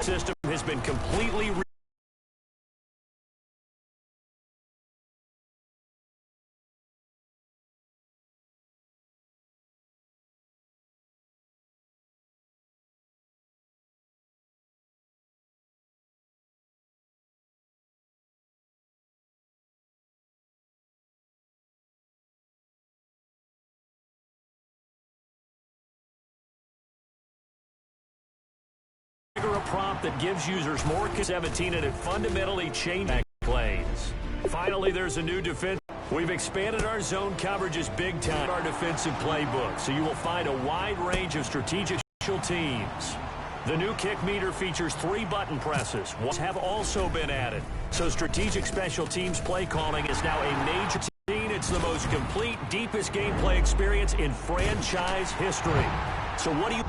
system has been completely a prop that gives users more 17, and it fundamentally changes plays. Finally, there's a new defense. We've expanded our zone coverages big time. Our defensive playbook, so you will find a wide range of strategic special teams. The new kick meter features 3 button presses. Ones have also been added. So strategic special teams play calling is now a major team. It's the most complete, deepest gameplay experience in franchise history. So what do you...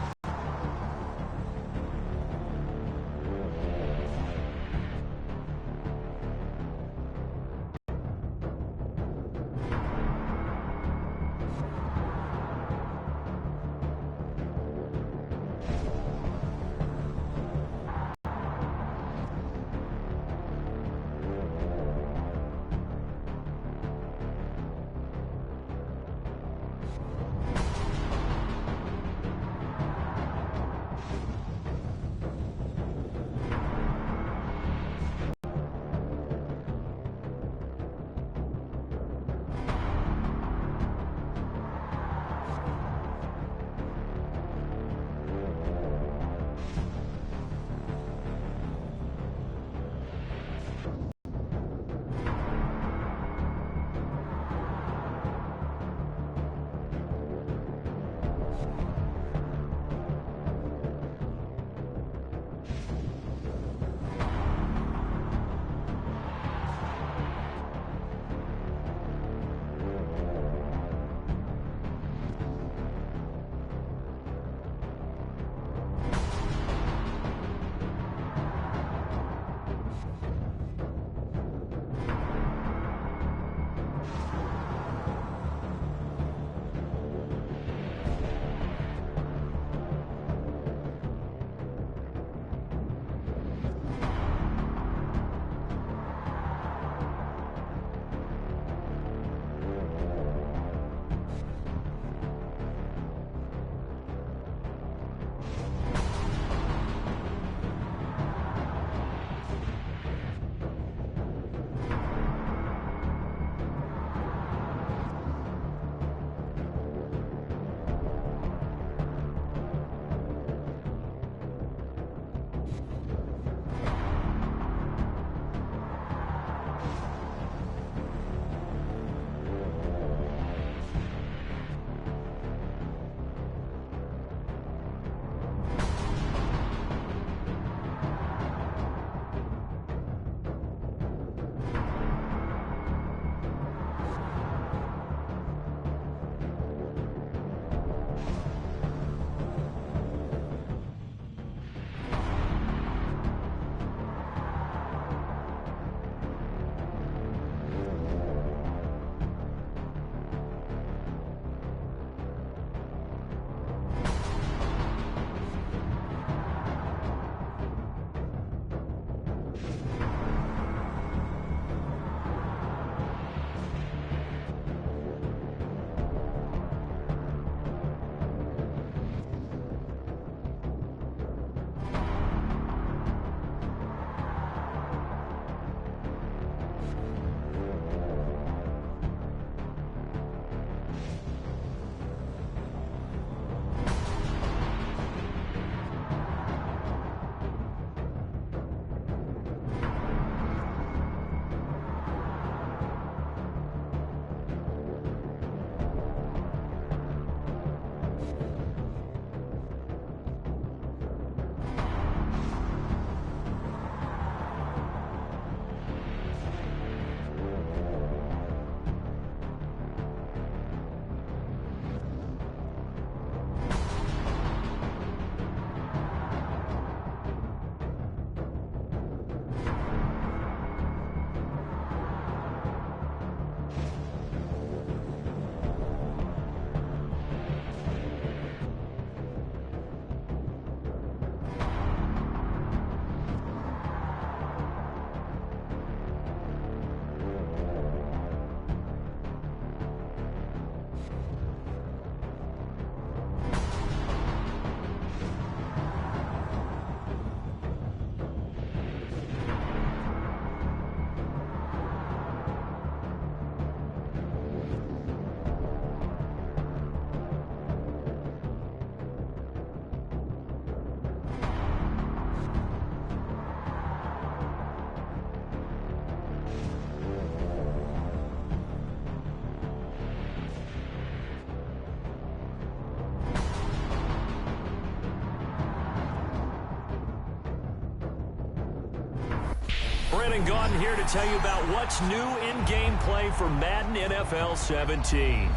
Brandon Gaudin here to tell you about what's new in gameplay for Madden NFL 17.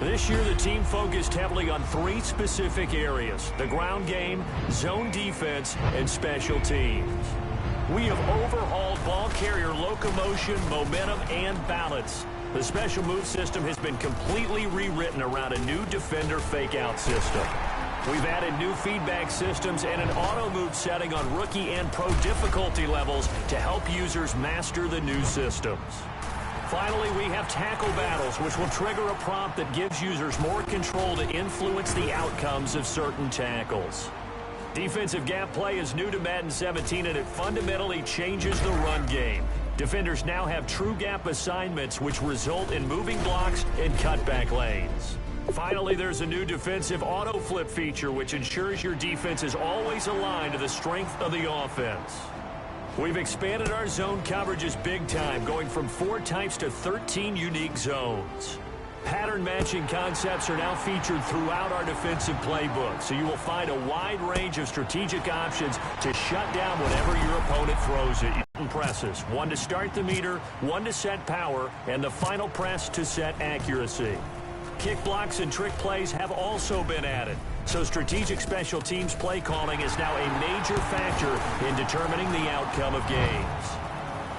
This year, the team focused heavily on 3 specific areas: the ground game, zone defense, and special teams. We have overhauled ball carrier locomotion, momentum, and balance. The special move system has been completely rewritten around a new defender fake-out system. We've added new feedback systems and an auto-move setting on rookie and pro difficulty levels to help users master the new systems. Finally, we have tackle battles, which will trigger a prompt that gives users more control to influence the outcomes of certain tackles. Defensive gap play is new to Madden 17, and it fundamentally changes the run game. Defenders now have true gap assignments, which result in moving blocks and cutback lanes. Finally, there's a new defensive auto flip feature, which ensures your defense is always aligned to the strength of the offense. We've expanded our zone coverages big time, going from 4 types to 13 unique zones. Pattern matching concepts are now featured throughout our defensive playbook, so you will find a wide range of strategic options to shut down whatever your opponent throws at you. Presses, 1 to start the meter, 1 to set power, and the final press to set accuracy. Kick blocks and trick plays have also been added, so strategic special teams play calling is now a major factor in determining the outcome of games.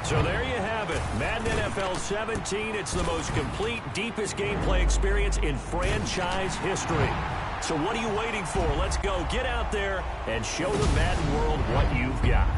So there you have it, Madden NFL 17. It's the most complete, deepest gameplay experience in franchise history. So what are you waiting for? Let's go. Get out there and show the Madden world what you've got.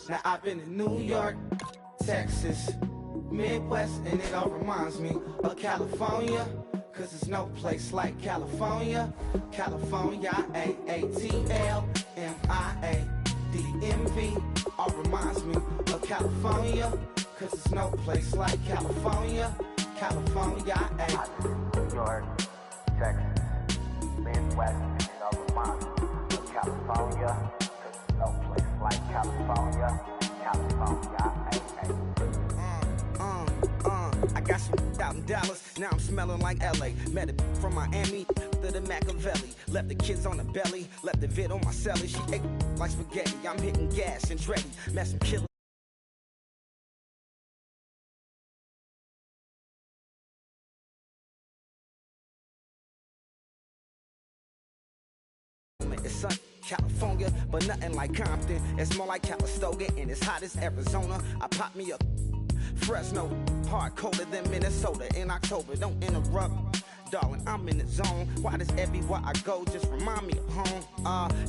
Now I've been in New York, Texas, Midwest, and it all reminds me of California. Cause there's no place like California. California, A-A-T-L-M-I-A-D-M-V. All reminds me of California. Cause there's no place like California. California, New York, Texas, Midwest, and it all reminds me of California. Cause there's no place like California. California, I got some out in Dallas, now I'm smelling like LA. Met a from Miami to the Machiavelli. Left the kids on the belly, left the vid on my celly. She ate like spaghetti, I'm hitting gas and ready. Met some killers. It's sun, California, but nothing like Compton. It's more like Calistoga, and it's hot as Arizona. I pop me up Fresno, hard colder than Minnesota in October. Don't interrupt, darling, I'm in the zone. Why does everywhere I go just remind me of home?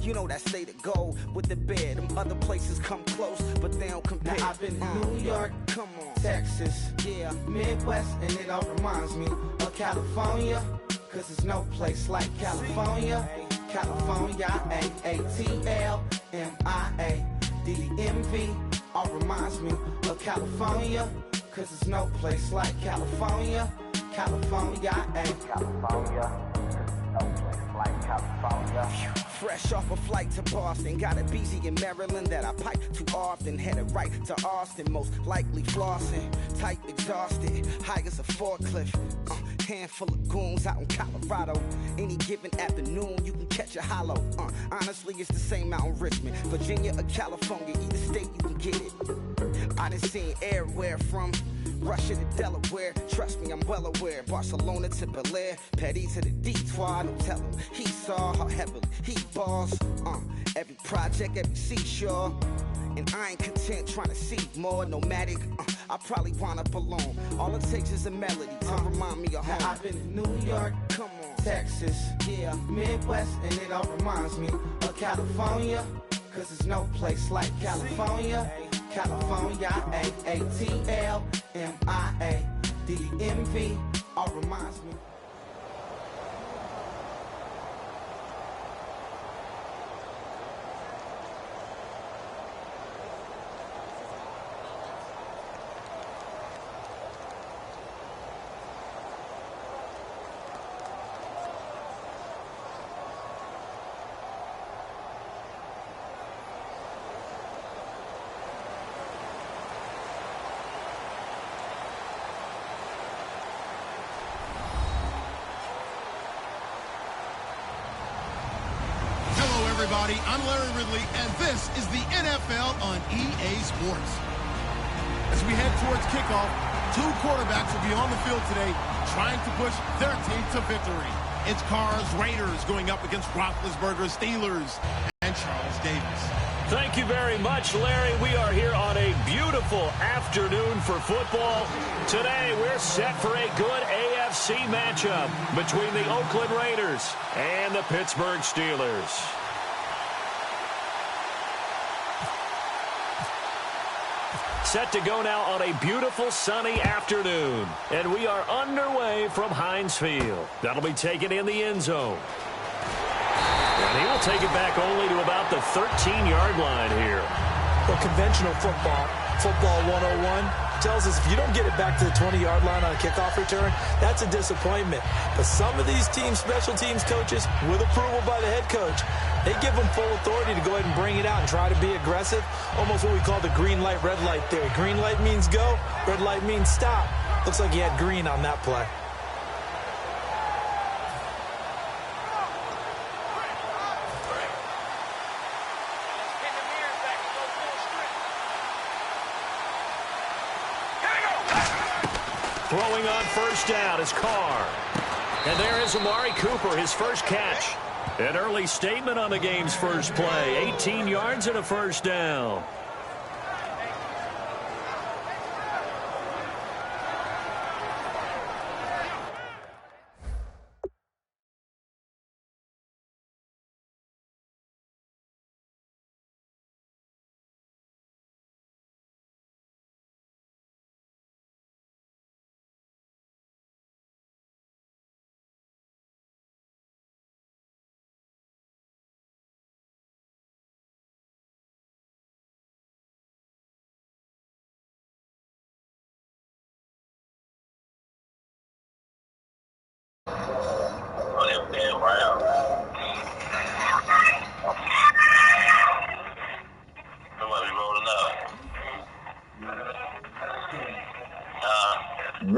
You know that state of gold with the bed. Them other places come close, but they don't compare. Now I've been in New York, come on, Texas, yeah, Midwest, and it all reminds me of California. Cause there's no place like California. California, A-A-T-L-M-I-A-D-M-V. All reminds me of California. Cause there's no place like California. California, California, no place like California. Fresh off a flight to Boston, got a BZ in Maryland that I pipe too often. Headed right to Austin, most likely flossing. Tight, exhausted, high as a forklift. Handful of goons out in Colorado. Any given afternoon, you can catch a hollow. Honestly, it's the same out in Richmond, Virginia or California. Either state, you can get it. I done seen everywhere from Russia to Delaware. Trust me, I'm well aware. Barcelona to Bel Air, Petty to the Detroit. Don't tell him he saw how heavily he balls. Every project, every seashore. And I ain't content trying to see more nomadic. I probably wind up alone. All it takes is a melody to remind me of home. Now I've been in New York, come on, Texas, yeah, Midwest, and it all reminds me of California. Cause there's no place like California. California, A-A-T-L-M-I-A-D-M-V. All reminds me. Everybody, I'm Larry Ridley, and this is the NFL on EA Sports. As we head towards kickoff, two quarterbacks will be on the field today trying to push their team to victory. It's Carr's Raiders going up against Roethlisberger's Steelers and Charles Davis. Thank you very much, Larry. We are here on a beautiful afternoon for football. Today, we're set for a good AFC matchup between the Oakland Raiders and the Pittsburgh Steelers. Set to go now on a beautiful sunny afternoon. And we are underway from Heinz Field. That'll be taken in the end zone. And he will take it back only to about the 13-yard line here. Well, conventional football 101, tells us if you don't get it back to the 20-yard line on a kickoff return, that's a disappointment. But some of these teams, special teams coaches, with approval by the head coach, they give them full authority to go ahead and bring it out and try to be aggressive. Almost what we call the green light, red light theory. Green light means go, red light means stop. Looks like he had green on that play. Throwing on first down is Carr. And there is Amari Cooper, his first catch. An early statement on the game's first play. 18 yards and a first down.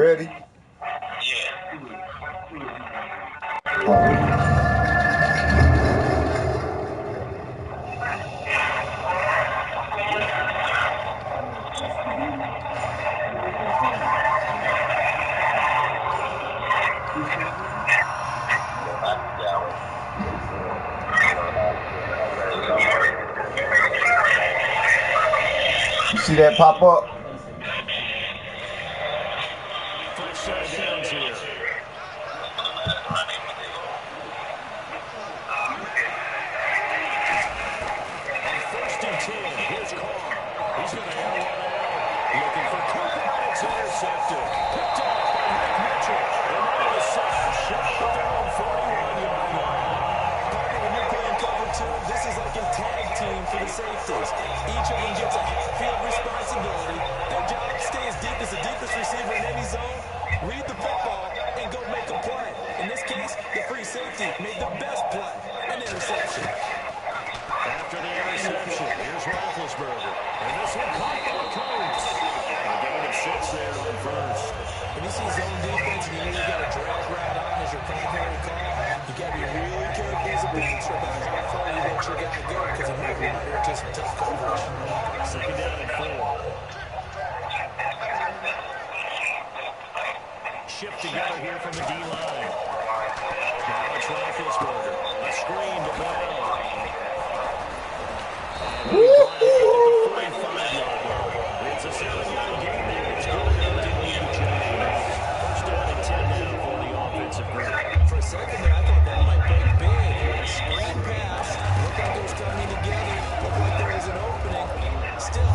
Ready? You see that pop up? First set of downs here. On 1st and 10, here's Carr. He's going to air one out. Looking for Cooper. It's intercepted. Picked up by Nick Mitchell. And now a second shot at their own 41-yard line. Partner, when you're playing cover two, this is like a tag team for the safeties. Each of them gets a half-field responsibility. Their job, stay as deep as the deepest receiver in any zone, read the football, and go make a play. In this case, the free safety made the best play, an interception. After the interception, here's Roethlisberger. And this one caught by Coates. A gain of 6 there on first. When you see zone defense and you know you got a drag route on as your primary call, you got to be really careful as a passer about how far you let your guy go because he might run into some tough coverage. Second down and 4. Shift together here from the D-line. Now it's Roethlisberger. A screen to Bell. And we brought it at the 45-yard line. It's a 7-yard gain there. It's good enough to lead the Giants. First down and 10 now for the offensive group. For a second there, I thought that might break big. Screen pass. Looked like it was coming together. Looked like there was an opening. Still,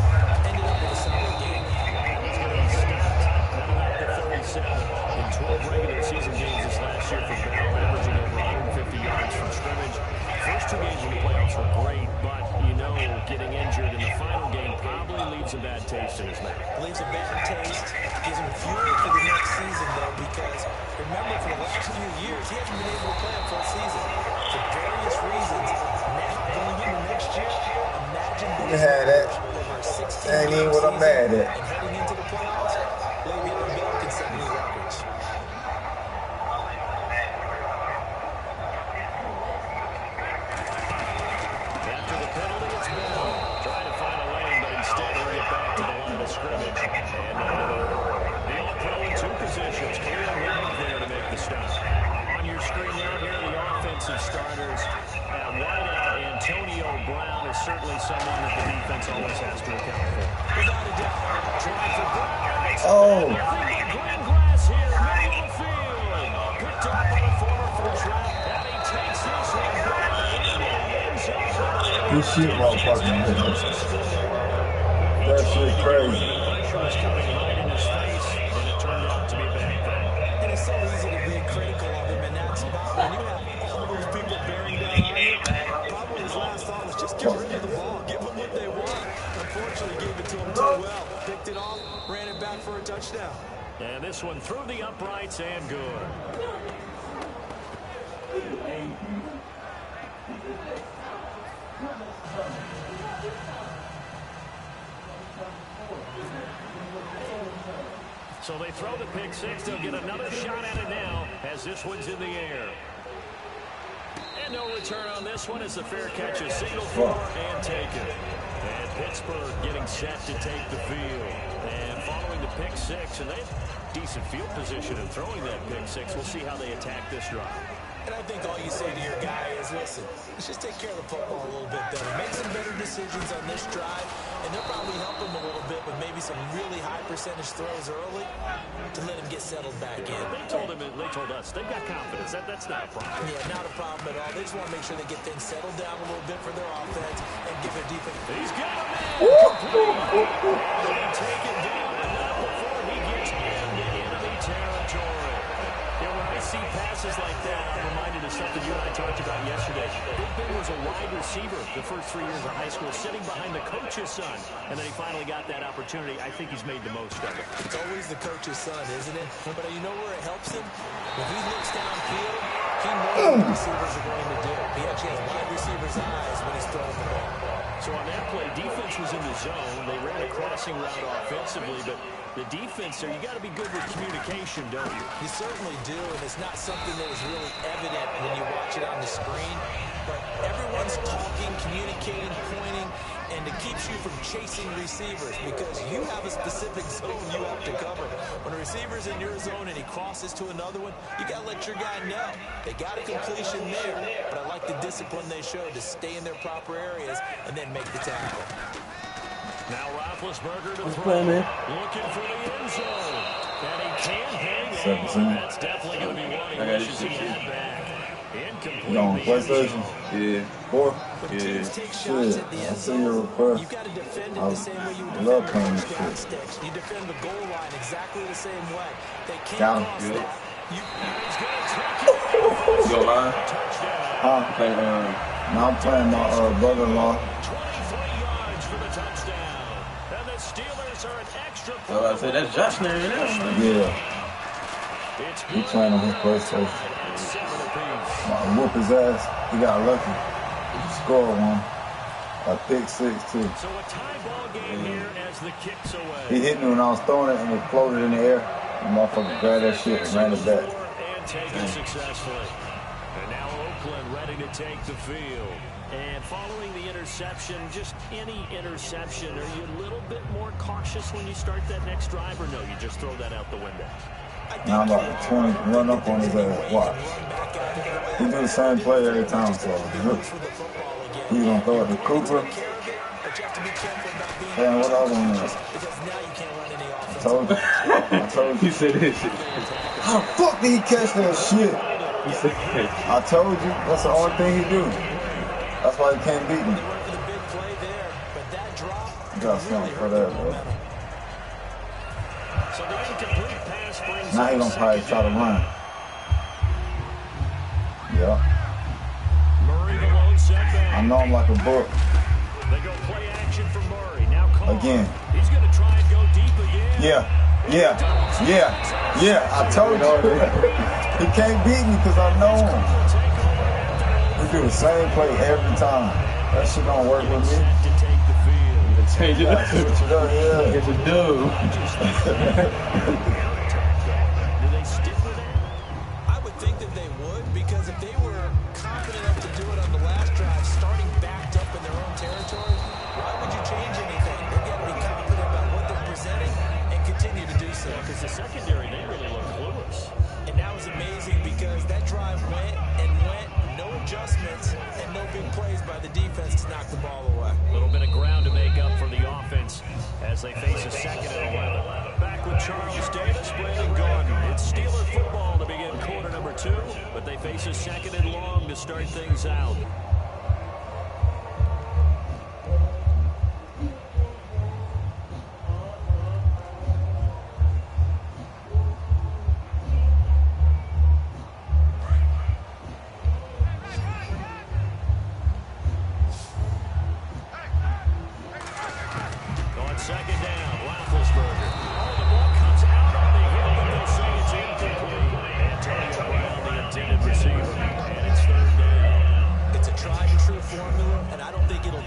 ended up with a solid game. It's going to be stopped now at the 37. In 12 regular season games this last year for Bell, averaging over 150 yards from scrimmage. First 2 games in the playoffs were great, but you know getting injured in the final game probably leaves a bad taste in his mouth. Leaves a bad taste. Gives him fuel for the next season, though, because remember, for the last few years, he hasn't been able to play a full season for various reasons. Now, going into next year, imagine You had that. over 16 Ain't even what I'm mad at. and heading into the playoffs, Le'Veon Bell can set new records. After the penalty, it's Bell. Trying to find a lane, but instead he'll get back to the line of scrimmage. And the All-Pro in 2 positions. Clear lane there to make the stop. On your screen now here, the offensive starters. At wideout, Antonio Brown is certainly someone that the defense always has to account for. Without a doubt. Trying for Brown. Oh. Green grass here, middle of the field. Picked up by the former first round. And he takes this one back into the end zone. This shit motherfucking hit. That shit crazy. Pressure was coming right in his face, and it turned out to be a bad thing. And it's so easy to be critical of him in that spot. When you have all those people bearing down on you, probably his last thought was just get rid of the ball, give them what they want. Unfortunately, gave it to him too well. Picked it off, ran it back for a touchdown. And this one through the uprights and good. So they throw the pick 6. They'll get another shot at it now as this one's in the air. And no return on this one as the fair catch is signaled for and taken. And Pittsburgh getting set to take the field. And following the pick 6, and they have decent field position in throwing that pick 6. We'll see how they attack this drive. And I think all you say to your guy is, listen, let's just take care of the football a little bit better. Make some better decisions on this drive, and they'll probably help him a little bit with maybe some really high percentage throws early to let him get settled back in. They told us, they've got confidence. That's not a problem. Yeah, not a problem at all. They just want to make sure they get things settled down a little bit for their offense and give their defense. He's got a man complete. And taken down, but not before he gets into enemy territory. You know, when I see passes like that, I'm reminded of something you and I talked about yesterday. Big Ben was a wide receiver the first 3 years of high school, sitting behind the coach's son, and then he finally got that opportunity. I think he's made the most of it. It's always the coach's son, isn't it? But you know where it helps him? When he looks downfield, he knows what the receivers are going to do. He actually has wide receivers' eyes when he's throwing the ball. So on that play, defense was in the zone. They ran a crossing route offensively, but The defense there, you got to be good with communication, don't you? You certainly do, and it's not something that is really evident when you watch it on the screen. But everyone's talking, communicating, pointing, and it keeps you from chasing receivers because you have a specific zone you have to cover. When a receiver's in your zone and he crosses to another one, you got to let your guy know. They got a completion there, but I like the discipline they showed to stay in their proper areas and then make the tackle. Now Roethlisberger to throw, looking for the end zone, and he can't hang on. That's definitely going to be one he wishes he had back. Incomplete. You on PlayStation? Yeah. 4? Yeah. Shit, I see your request. You got to defend it the same way you love defend playing the this down shit. sticks. You defend the goal line exactly the same way. They can't Got him. cross Good. that. You go live? Huh? Now I'm playing my brother-in-law. 23 yards for the touchdown. And the Steelers are an extra point. So I said that's Josh now, you know? Yeah. He playing on his PlayStation. I whoop his ass. He got lucky. He scored one. A pick 6 too. So a tie ball game here as the kicks away. He hit me when I was throwing it and it floated in the air. The motherfucker grabbed that shit and ran it back. And taken successfully. And now Oakland ready to take the field. And following the interception, just any interception, are you a little bit more cautious when you start that next drive, or no, you just throw that out the window? Now I'm about to 20, run up on his ass. Watch. He do the same play every time, so he's gonna throw it to Cooper. Man, what other one is? I told you. He said this shit. How the fuck did he catch that shit? He said I told you. That's the only thing he do. That's why he can't beat me. You got something for that, bro. Now he gonna probably try to run. Yeah. I know him like a book. They go play action for Murray. Now again. He's gonna try and go deep again. Yeah. I told you. He can't beat me because I know him. We do the same play every time. That shit don't work with me. change it up. Switch it up, yeah. It's a dub. Do they stick with that? I would think that they would, because if they were confident enough to do it on the last drive, starting backed up in their own territory, why would you change anything? They've got to be confident about what they're presenting and continue to do so. Because the secondary, they really look clueless. And that was amazing because that drive went, no adjustments, and no big plays by the defense to knock the ball away. A little bit of ground to make up for the offense as they face a 2nd and 11. Back with Charles Davis, Brandon Gordon. It's Steeler football to begin quarter number 2, but they face a 2nd and long to start things out.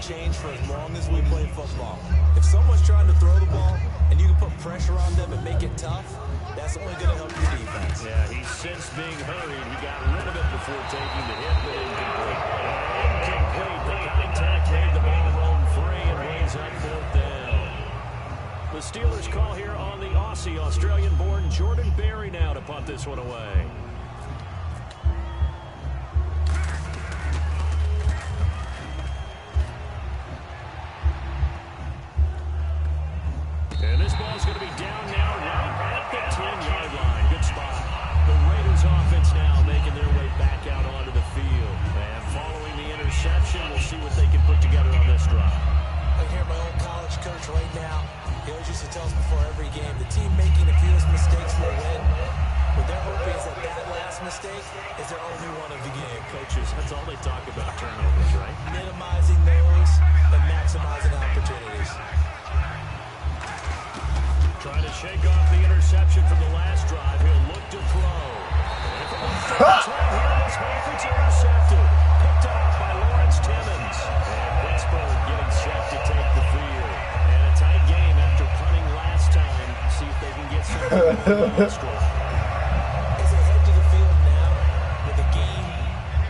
Change for as long as we play football. If someone's trying to throw the ball and you can put pressure on them and make it tough, that's only going to help your defense. Yeah, he's since being hurried. He got rid of it before taking the hit, but incomplete. Incomplete. The contact made the ball roam free and brings up 4th down. The Steelers call here on the Aussie, Australian-born Jordan Berry now to punt this one away. And this ball's going to be down now right at the 10-yard line. Good spot. The Raiders offense now making their way back out onto the field. And following the interception, we'll see what they can put together on this drive. I hear my old college coach right now. He always used to tell us before every game, the team making the fewest mistakes will win. But their hope is that that last mistake is their only one of the game. Coaches, that's all they talk about, turnovers, right? Minimizing those and maximizing opportunities. Trying to shake off the interception from the last drive. He'll look to throw. And from the first right here, this Hawkins intercepted. Picked up by Lawrence Timmons. And Pittsburgh getting set to take the field. And a tight game after punting last time. See if they middle school. As they head to the field now, with the game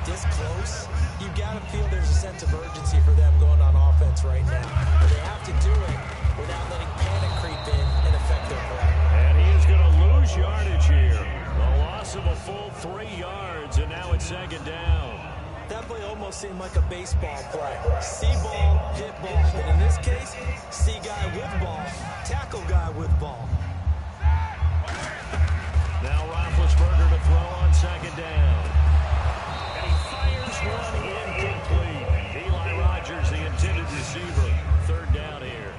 this close, you've got to feel there's a sense of urgency for them going on offense right now. But they have to do it without letting panic creep in and affect their play. And he is going to lose yardage here. A loss of a full 3 yards, and now it's second down. That play almost seemed like a baseball play. See ball, hit ball. But in this case, see guy with ball, tackle guy with ball. Now Roethlisberger to throw on second down. And he fires one incomplete. Eli Rogers, the intended receiver. Third down here.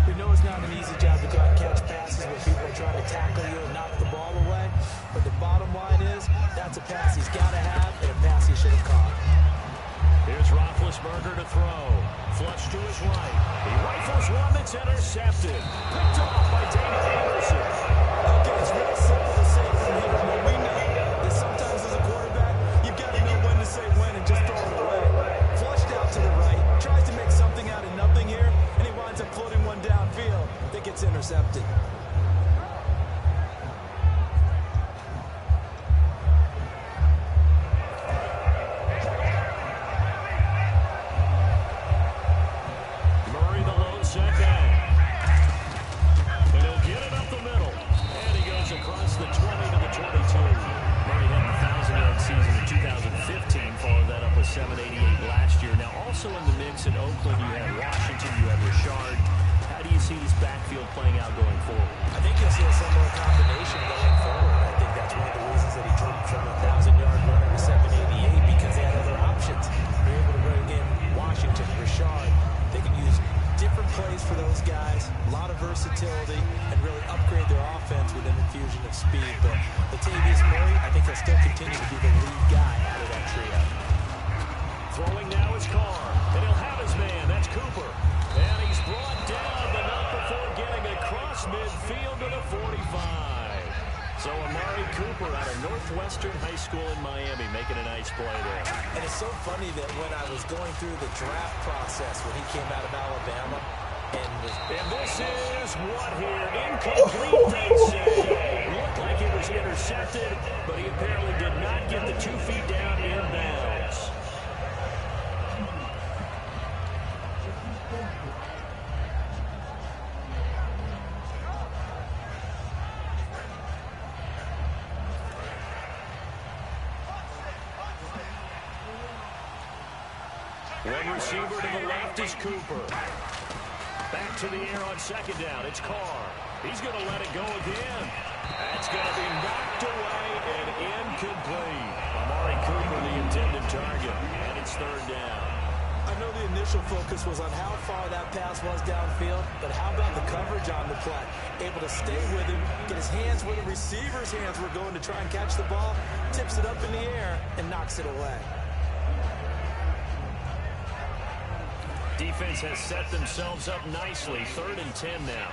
We know it's not an easy job to go out and catch passes when people are trying to tackle you and knock the ball away. But the bottom line is, that's a pass he's got to have and a pass he should have caught. Here's Roethlisberger to throw. Flush to his right. He rifles one that's intercepted. Picked off by David Anderson. Okay, it's real simple to say from here. What we know is sometimes as a quarterback, you've got to know when to say when and just throw it away. Flushed out to the right. Tries to make something out of nothing here, and he winds up floating one downfield that gets intercepted. One receiver to the left is Cooper. Back to the air on second down. It's Carr. He's going to let it go again. That's going to be knocked away and incomplete. Amari Cooper, the intended target, and it's third down. I know the initial focus was on how far that pass was downfield, but how about the coverage on the play? Able to stay with him, get his hands where the receiver's hands were going to try and catch the ball, tips it up in the air, and knocks it away. Defense has set themselves up nicely. 3rd and 10 now.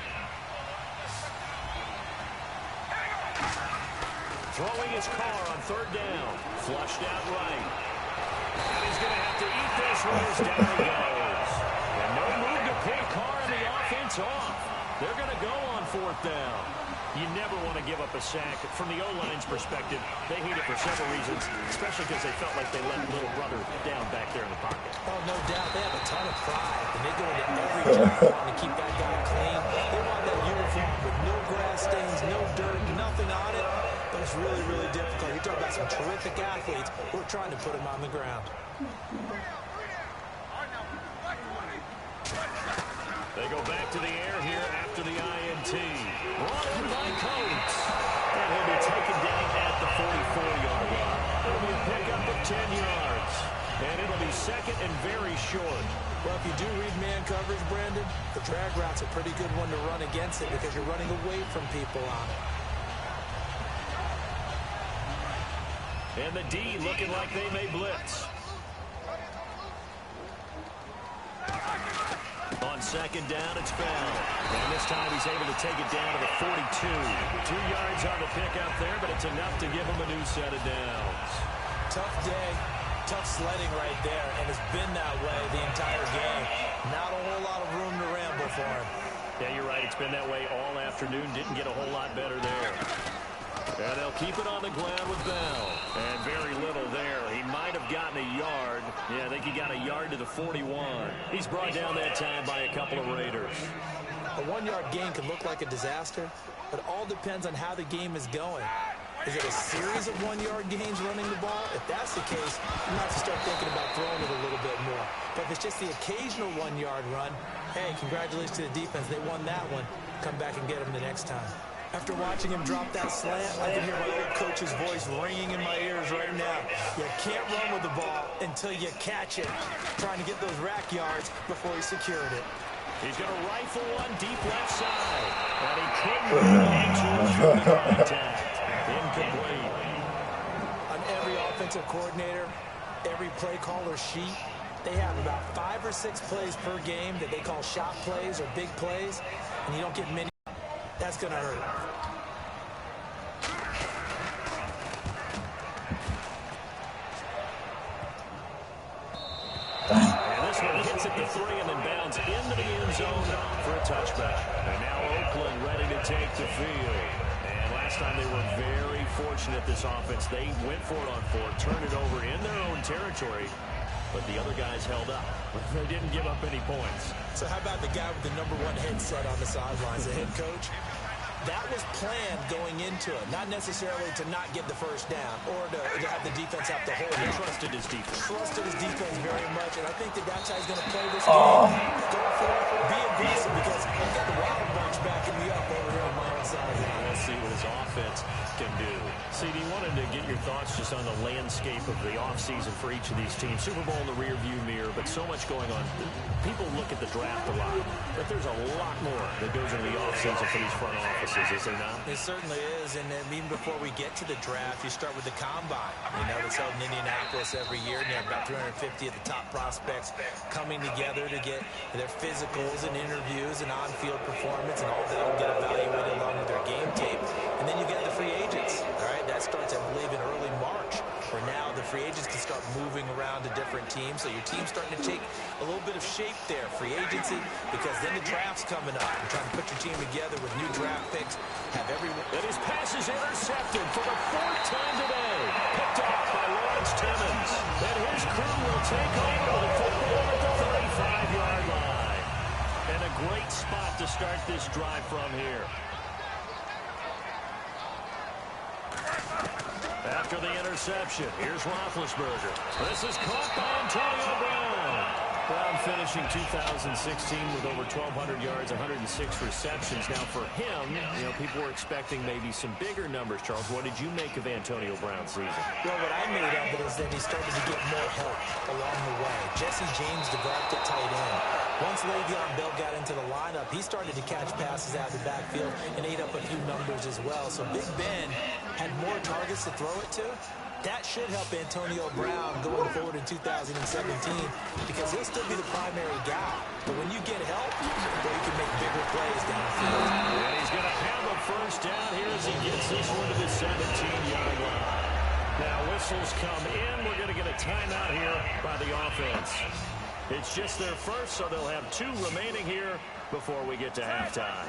Throwing his car on 3rd down. Flushed out right. And he's going to have to eat this one as down he goes. And no move to pick Carr and the offense off. They're going to go on 4th down. You never want to give up a sack. From the O-line's perspective, they hate it for several reasons, especially because they felt like they let little brother down back there in the pocket. Oh, no doubt. They have a ton of pride, and they go into every job wanting to keep that guy clean. They want that uniform with no grass stains, no dirt, nothing on it. But it's really, really difficult. You talk about some terrific athletes who are trying to put him on the ground. They go back to the air here after the INT. Brought in by Coates. And he'll be taken down at the 44-yard line. It'll be a pickup of 10 yards. And it'll be second and very short. Well, if you do read man coverage, Brandon, the drag route's a pretty good one to run against it because you're running away from people on it. And the D looking like they may blitz. On second down, it's fouled. And this time he's able to take it down to the 42. 2 yards on the pickup there, but it's enough to give him a new set of downs. Tough day, tough sledding right there, and it's been that way the entire game. Not a whole lot of room to ramble for him. Yeah, you're right. It's been that way all afternoon. Didn't get a whole lot better there. And they'll keep it on the ground with Bell. And very little there. He might have gotten a yard. Yeah, I think he got a yard to the 41. He's brought down that time by a couple of Raiders. A one-yard gain can look like a disaster, but it all depends on how the game is going. Is it a series of one-yard gains running the ball? If that's the case, you have to start thinking about throwing it a little bit more. But if it's just the occasional one-yard run, hey, congratulations to the defense. They won that one. Come back and get them the next time. After watching him drop that slant, I can hear my old coach's voice ringing in my ears right now. You can't run with the ball until you catch it. Trying to get those rack yards before he secured it. He's going to rifle one deep left side. And he couldn't hold on to it through the contact. Incomplete. On every offensive coordinator, every play caller sheet, they have about 5 or 6 plays per game that they call shot plays or big plays, and you don't get many. That's going to hurt. And this one hits at the 3 and then bounds into the end zone for a touchback. And now Oakland ready to take the field. And last time they were very fortunate, this offense. They went for it on 4, turned it over in their own territory, but the other guys held up. They didn't give up any points. So how about the guy with the #1 headset on the sidelines, the head coach? That was planned going into it, not necessarily to not get the first down or to have the defense have to hold it. He trusted his defense. Trusted his defense very much, and I think that's how he's going to play this game. Go for it, be aggressive, because I've got the Wild Bunch backing me up over here on my own side. We'll see what his offense can do. CD, wanted to get your thoughts just on the landscape of the offseason for each of these teams. Super Bowl in the rearview mirror, but so much going on. People look at the draft a lot, but there's a lot more that goes into the offseason for these front offices, is there not? It certainly is, and even before we get to the draft, you start with the combine. You know, it's held in Indianapolis every year, and you have about 350 of the top prospects coming together to get their physicals and interviews and on-field performance, and all that will get evaluated along with their game tape. And then you get the free agents, all right? That starts, I believe, in early March, where now the free agents can start moving around to different teams, so your team's starting to take a little bit of shape there, free agency, because then the draft's coming up. You're trying to put your team together with new draft picks, have everyone. And his pass is intercepted for the 4th time today. Picked off by Lawrence Timmons. And his crew will take over the football at the 35-yard line. And a great spot to start this drive from here. After the interception, here's Roethlisberger. This is caught by Antonio Brown. Brown finishing 2016 with over 1,200 yards, 106 receptions. Now for him, you know, people were expecting maybe some bigger numbers, Charles. What did you make of Antonio Brown's season? Well, what I made of it is that he started to get more help along the way. Jesse James developed at tight end. Once Le'Veon Bell got into the lineup, he started to catch passes out of the backfield and ate up a few numbers as well. So Big Ben had more targets to throw it to. That should help Antonio Brown going forward in 2017 because he'll still be the primary guy. But when you get help, well, you can make bigger plays downfield. And he's going to have a first down here as he gets this one to the 17-yard line. Now whistles come in. We're going to get a timeout here by the offense. It's just their first, so they'll have 2 remaining here before we get to halftime.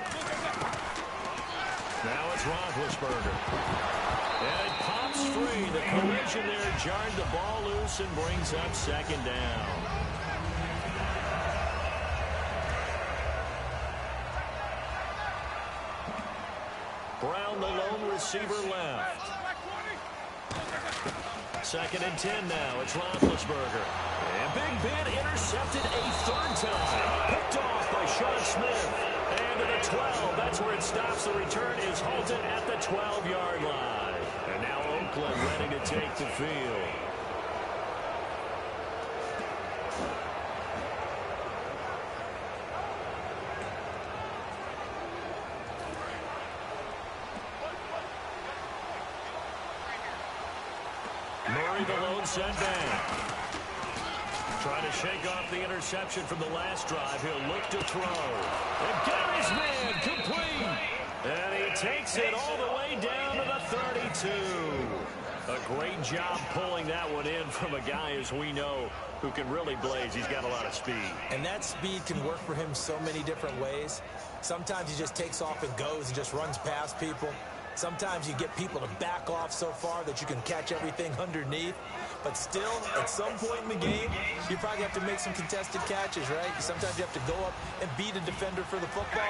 Now it's Roethlisberger. And it pops free. The collision there jarred the ball loose and brings up 2nd down. Brown, the lone receiver, left. 2nd and 10 now. It's Roethlisberger. And Big Ben intercepted a 3rd time. Picked off by Sean Smith. And to the 12. That's where it stops. The return is halted at the 12-yard line. And now Oakland ready to take the field. Murray, the lone setback. Trying to shake off the interception from the last drive. He'll look to throw. And got his man complete. And he takes it all the way down to the 32. A great job pulling that one in from a guy, as we know, who can really blaze. He's got a lot of speed. And that speed can work for him so many different ways. Sometimes he just takes off and goes and just runs past people. Sometimes you get people to back off so far that you can catch everything underneath. But still, at some point in the game, you probably have to make some contested catches, right? Sometimes you have to go up and beat a defender for the football.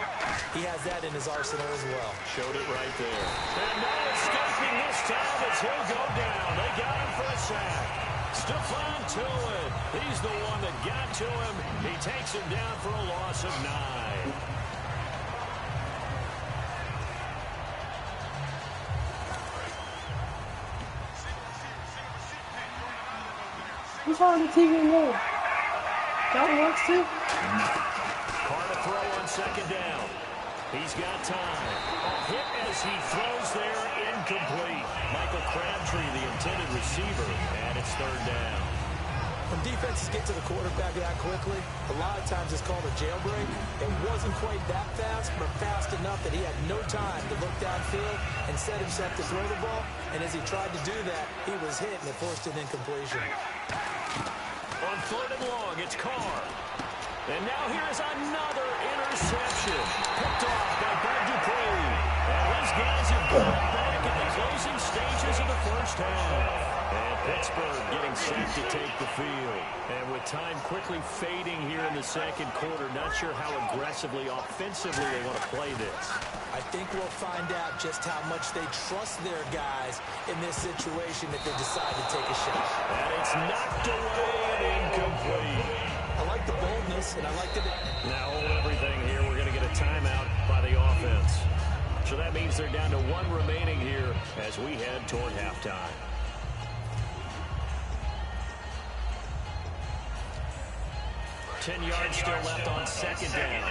He has that in his arsenal as well. Showed it right there. And no escaping this time as he'll go down. They got him for a sack. Stephon Tuitt, he's the one that got to him. He takes him down for a loss of 9. Who's on the TV more? That works too. Carr to throw on second down. He's got time. A hit as he throws there, incomplete. Michael Crabtree, the intended receiver, and it's third down. When defenses get to the quarterback that quickly, a lot of times it's called a jailbreak. It wasn't quite that fast, but fast enough that he had no time to look downfield and set himself to throw the ball. And as he tried to do that, he was hit and it forced an incompletion. On third and long, it's Carr. And now here's another interception. Picked off by Bud Dupree. And these guys have got back in the closing stages of the first half. And Pittsburgh getting set to take the field. And with time quickly fading here in the second quarter, not sure how aggressively, offensively they want to play this. I think we'll find out just how much they trust their guys in this situation if they decide to take a shot. And it's knocked away and incomplete. I like the boldness, and I like the... Now hold everything here. We're going to get a timeout by the offense. So that means they're down to 1 remaining here as we head toward halftime. Ten yards still left on second down.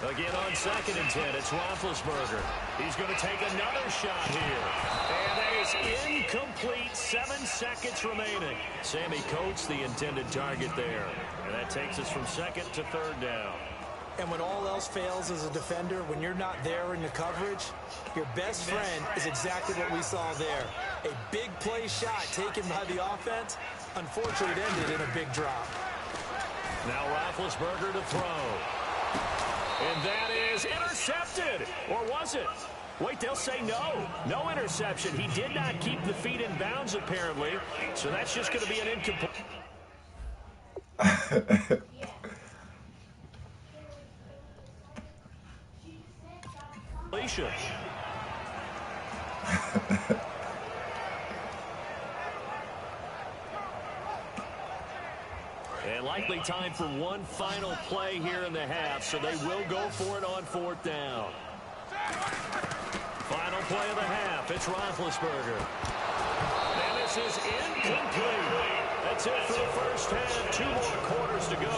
Again on second and 10, it's Roethlisberger. He's going to take another shot here. And that is incomplete. 7 seconds remaining. Sammy Coates, the intended target there. And that takes us from second to third down. And when all else fails as a defender, when you're not there in the coverage, your best friend is exactly what we saw there. A big play shot taken by the offense. Unfortunately, it ended in a big drop. Now Roethlisberger to throw. And that is intercepted. Or was it? Wait, they'll say no. No interception. He did not keep the feet in bounds, apparently. So that's just going to be an incomplete. And likely time for one final play here in the half, so they will go for it on fourth down. Final play of the half, it's Roethlisberger. And this is incomplete. That's it for the first half. 2 more quarters to go.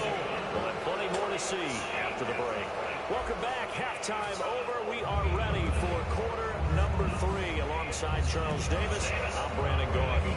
We'll have plenty more to see after the break. Welcome back. Halftime over. We are ready for quarter number 3. Alongside Charles Davis, I'm Brandon Gordon.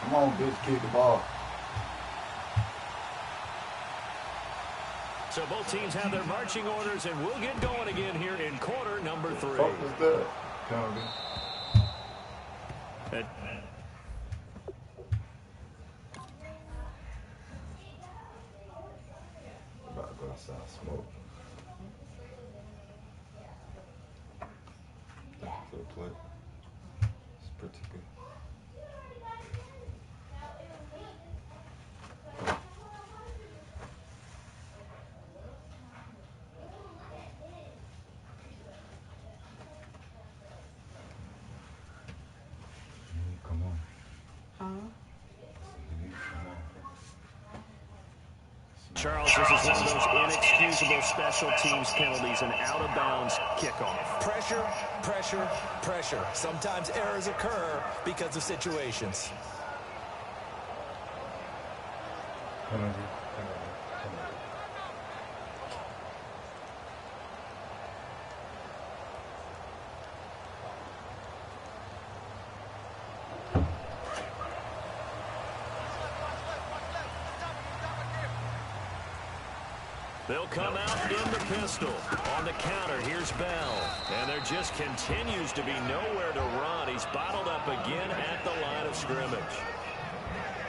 Come on, bitch, kick the ball. So both teams have their marching orders, and we'll get going again here in quarter number 3. What was that? Penalty. About to go outside, smoke. For the play. It's pretty good. Come on. Huh? Come on. Charles, this is one of those inexcusable special teams penalties, an out-of-bounds kickoff. Pressure, pressure, pressure. Sometimes errors occur because of situations. They'll come out in the pistol. On the counter, here's Bell. And there just continues to be nowhere to run. He's bottled up again at the line of scrimmage.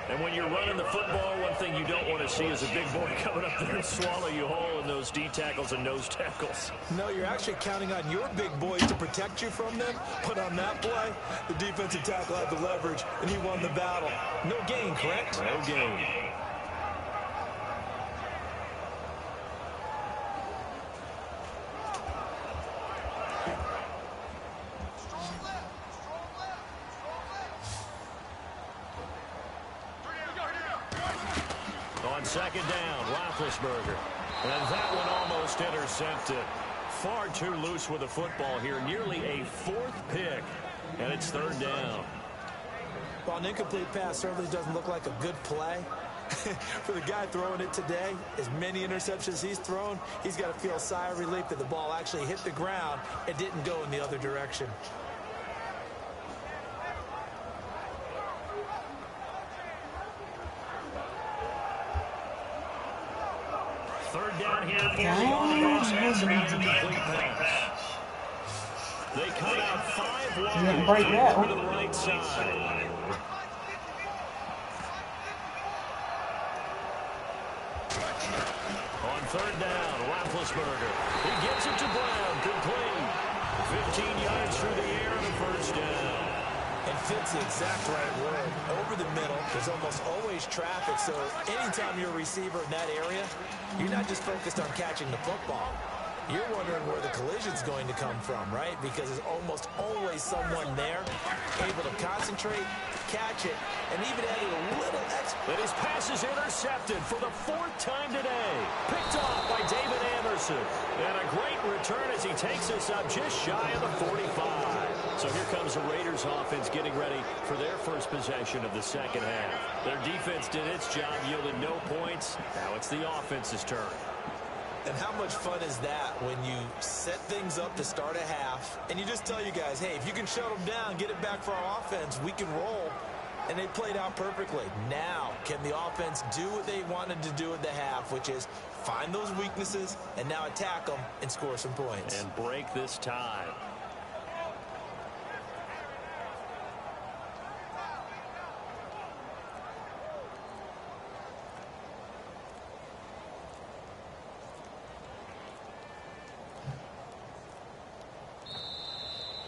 And when you're running the football, one thing you don't want to see is a big boy coming up there and swallow you whole in those D tackles and nose tackles. No, you're actually counting on your big boys to protect you from them. But on that play, the defensive tackle had the leverage, and he won the battle. No gain, correct? No gain. On second down, Roethlisberger. And that one almost intercepted. Far too loose with the football here. Nearly a fourth pick. And it's third down. Well, an incomplete pass certainly doesn't look like a good play. For the guy throwing it today, as many interceptions he's thrown, he's got to feel a sigh of relief that the ball actually hit the ground and didn't go in the other direction. Third down here for the offense as an incomplete pass. They come out 5 wide over the right side. On third down, Roethlisberger. He gets it to Brown, complete. 15 yards through the air and a first down. And fits the exact right word. Over the middle, there's almost always traffic, so anytime you're a receiver in that area, you're not just focused on catching the football. You're wondering where the collision's going to come from, right? Because there's almost always someone there able to concentrate, catch it, and even added a little extra. And his pass is intercepted for the 4th time today. Picked off by David Anderson. And a great return as he takes us up just shy of the 45. So here comes the Raiders offense getting ready for their first possession of the second half. Their defense did its job, yielded no points. Now it's the offense's turn. And how much fun is that when you set things up to start a half and you just tell you guys, hey, if you can shut them down, get it back for our offense, we can roll. And they played out perfectly. Now, can the offense do what they wanted to do at the half, which is find those weaknesses and now attack them and score some points? And break this tie.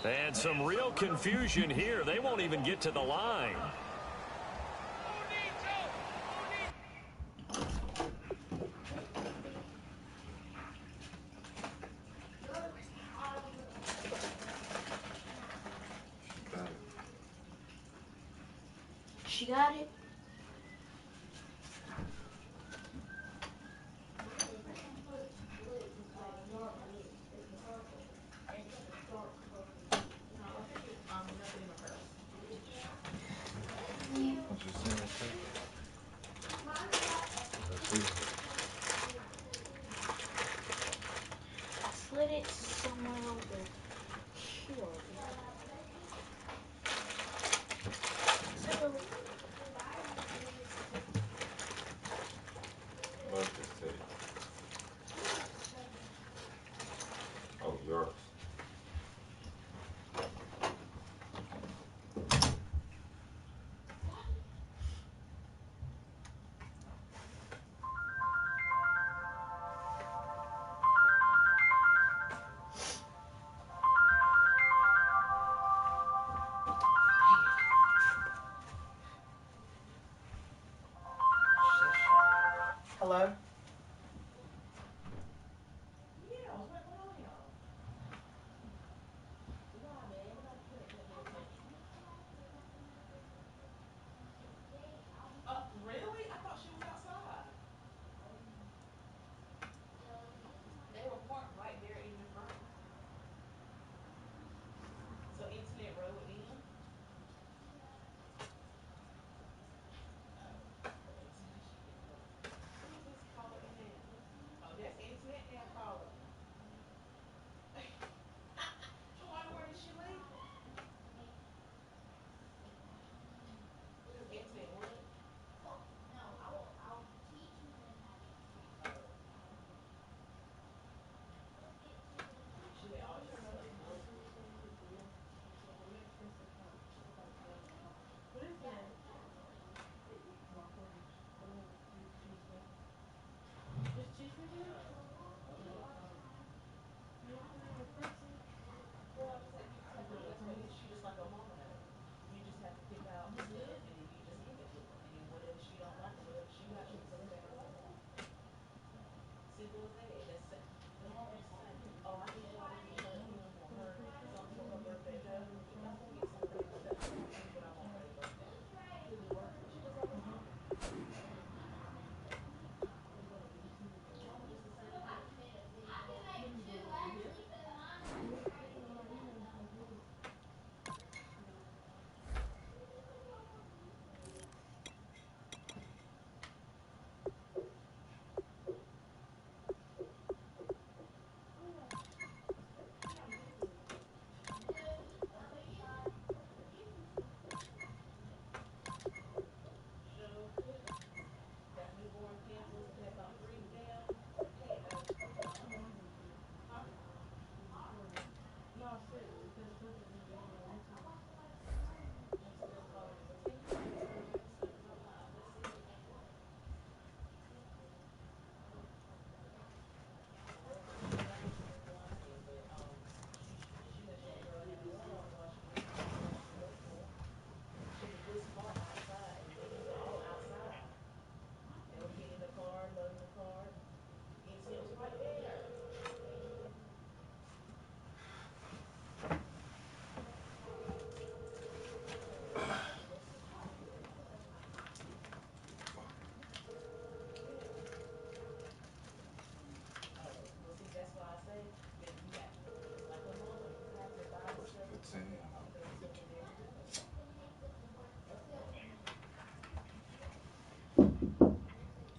And some real confusion here. They won't even get to the line. She got it. I slid it somewhere over here. So, Oh, yours. hello?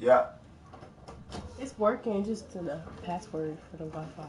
Yeah. It's working, just to the password for the Wi-Fi.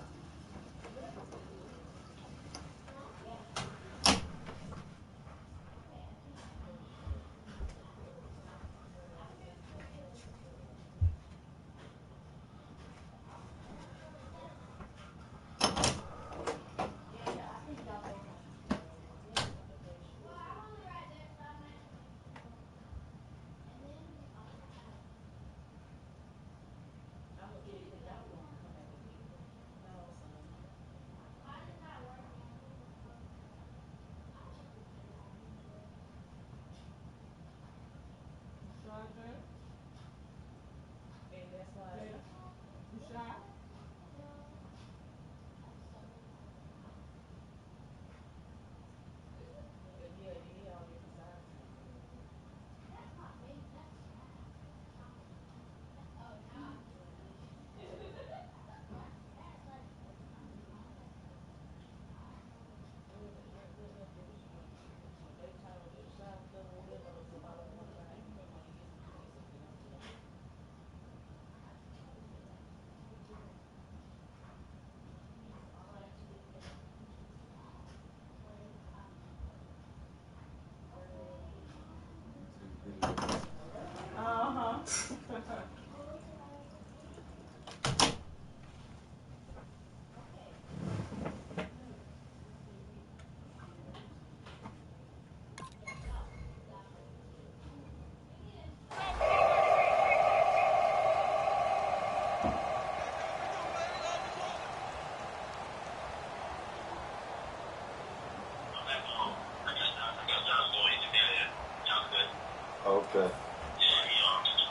Okay.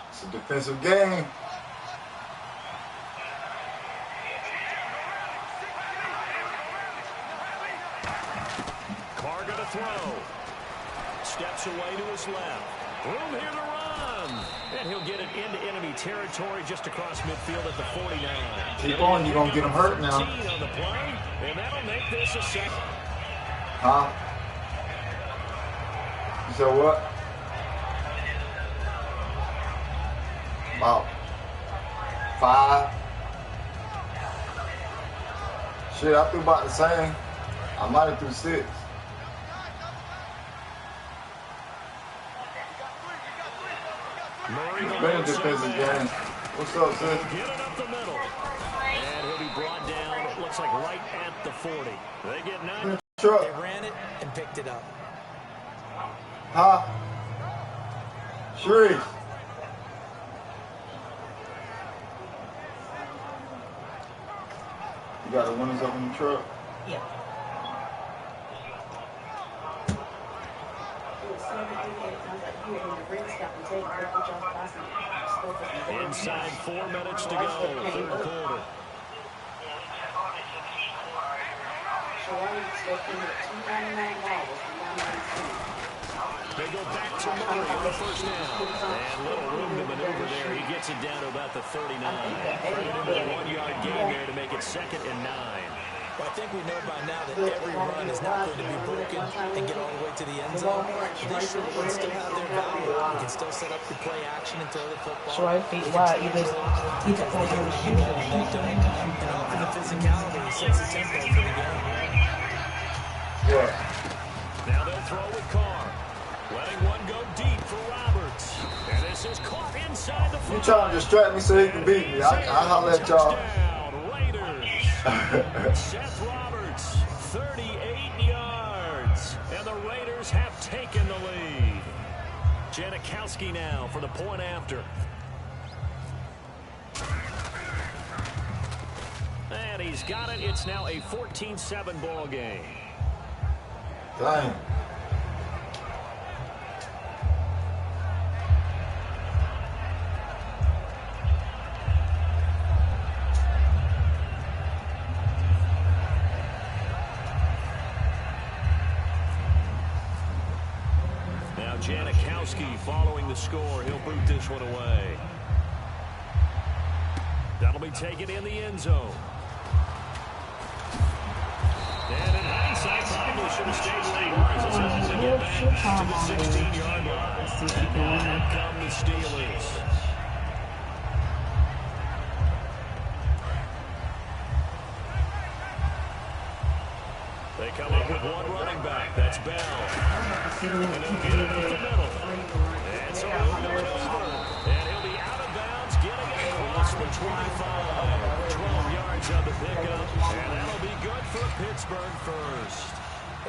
It's a defensive game. Carr gonna throw. Steps away to his left. Room here to run. And he'll get it into enemy territory just across midfield at the 49. Keep on, you're gonna get him hurt now. On the play, and that'll make this a second. Huh? You said what? About 5. Shit, I threw about the same. I might have threw 6. It's been a defensive game. What's up, sis? Get it up the middle. And he'll be brought down, it looks like right at the 40. They get 9. They ran it and picked it up. Huh? Shreeze. You got the windows up in the truck? Yeah. Inside 4 minutes to go, third quarter. They go back to Murray on the first down. And little room to maneuver there. He gets it down to about the 39. Bring it into the 1-yard gain there to make it 2nd and 9. Well, I think we know by now that every run is not going to be broken and get all the way to the end zone. These short ones still have their value. You can still set up your play action and throw the football. Short feet wide, you just point and shoot. And often the physicality sets the tempo for the game. Yeah. Now they'll throw with Carr. Letting one go deep for Roberts. And this is caught inside the 5. You trying to distract me so he can beat me. I'll holler at y'all. Seth Roberts, 38 yards. And the Raiders have taken the lead. Janikowski now for the point after. And he's got it. It's now a 14-7 ball game. Dang. Janikowski following the score. He'll boot this one away. That'll be taken in the end zone. And in hindsight, probably should have stayed where he was as long as they get back to the 16-yard line. And out come the Steelers. That's Bell. And he'll get it up the middle. And so he'll move it over. And he'll be out of bounds, getting it across the 25. 12 yards on the pickup. And that'll be good for Pittsburgh first.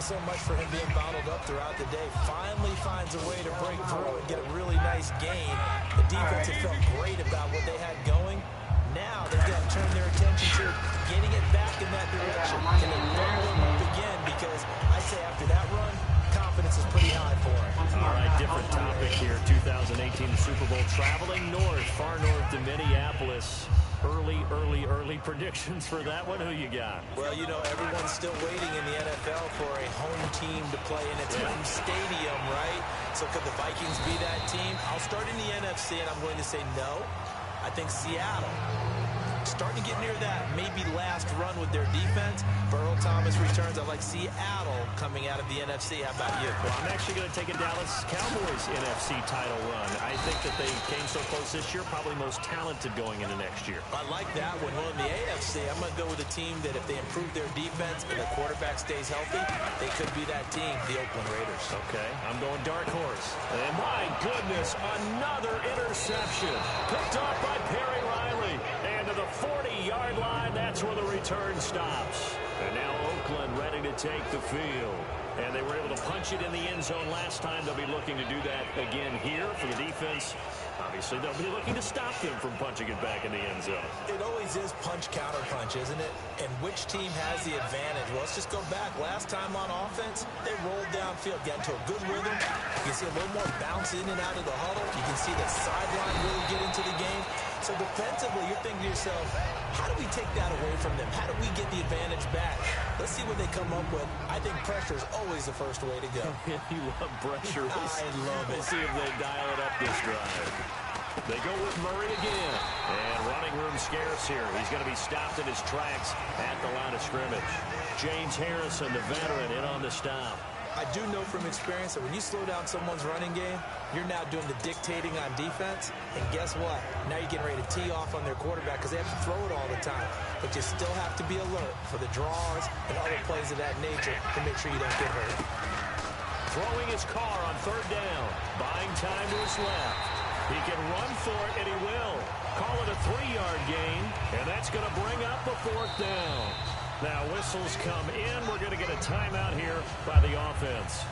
So much for him being bottled up throughout the day. Finally finds a way to break through and get a really nice gain. The defense had felt great about what they had going. Now they've got to turn their attention to getting it back in that direction. Can they bubble him up again? Because I'd say after that run, confidence is pretty high for him. All right, different topic here. 2018 Super Bowl, traveling north, far north to Minneapolis. Early predictions for that one. Who you got? Well, you know, everyone's still waiting in the NFL for a home team to play in its home stadium, right? So could the Vikings be that team? I'll start in the NFC, and I'm going to say no. I think Seattle. Starting to get near that maybe last run with their defense. Earl Thomas returns. I like Seattle coming out of the NFC. How about you? Well, I'm actually going to take a Dallas Cowboys NFC title run. I think that they came so close this year, probably most talented going into next year. I like that one. Well, in the AFC, I'm going to go with a team that if they improve their defense and their quarterback stays healthy, they could be that team, the Oakland Raiders. Okay, I'm going dark horse. And my goodness, another interception. Picked off by Perry Riley. And to the 40-yard line, that's where the return stops. And now Oakland ready to take the field. And they were able to punch it in the end zone last time. They'll be looking to do that again here for the defense. Obviously, they'll be looking to stop them from punching it back in the end zone. It always is punch-counter-punch, isn't it? And which team has the advantage? Well, let's just go back. Last time on offense, they rolled downfield, got into a good rhythm. You can see a little more bounce in and out of the huddle. You can see the sideline really get into the game. So defensively, you're thinking to yourself, how do we take that away from them? How do we get the advantage back? Let's see what they come up with. I think pressure is always the first way to go. You love pressure. I love it. We'll see if they dial it up this drive. They go with Murray again. And running room scarce here. He's going to be stopped in his tracks at the line of scrimmage. James Harrison, the veteran, in on the stop. I do know from experience that when you slow down someone's running game, you're now doing the dictating on defense. And guess what? Now you're getting ready to tee off on their quarterback because they have to throw it all the time. But you still have to be alert for the draws and other plays of that nature to make sure you don't get hurt. Throwing his car on third down. Buying time to his left. He can run for it, and he will. Call it a 3-yard gain, and that's going to bring up the fourth down. Now whistles come in. We're going to get a timeout here by the offense.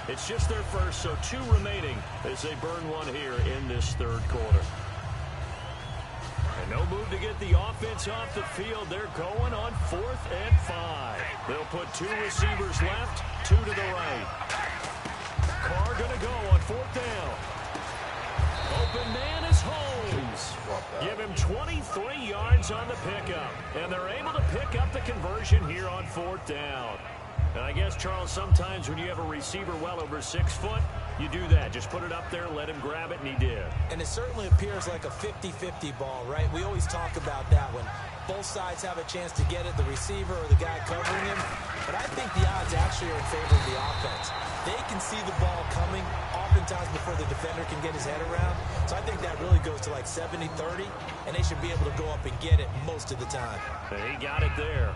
It's just their first, so 2 remaining as they burn one here in this third quarter. And no move to get the offense off the field. They're going on 4th and 5. They'll put 2 receivers left, 2 to the right. Carr going to go on 4th down. Open man is Holmes. Give him 23 yards on the pickup. And they're able to pick up the conversion here on 4th down. And I guess, Charles, sometimes when you have a receiver well over 6 foot, you do that. Just put it up there, let him grab it, and he did. And it certainly appears like a 50-50 ball, right? We always talk about that when both sides have a chance to get it, the receiver or the guy covering him. But I think the odds actually are in favor of the offense. They can see the ball coming oftentimes before the defender can get his head around. So I think that really goes to like 70-30, and they should be able to go up and get it most of the time. And he got it there.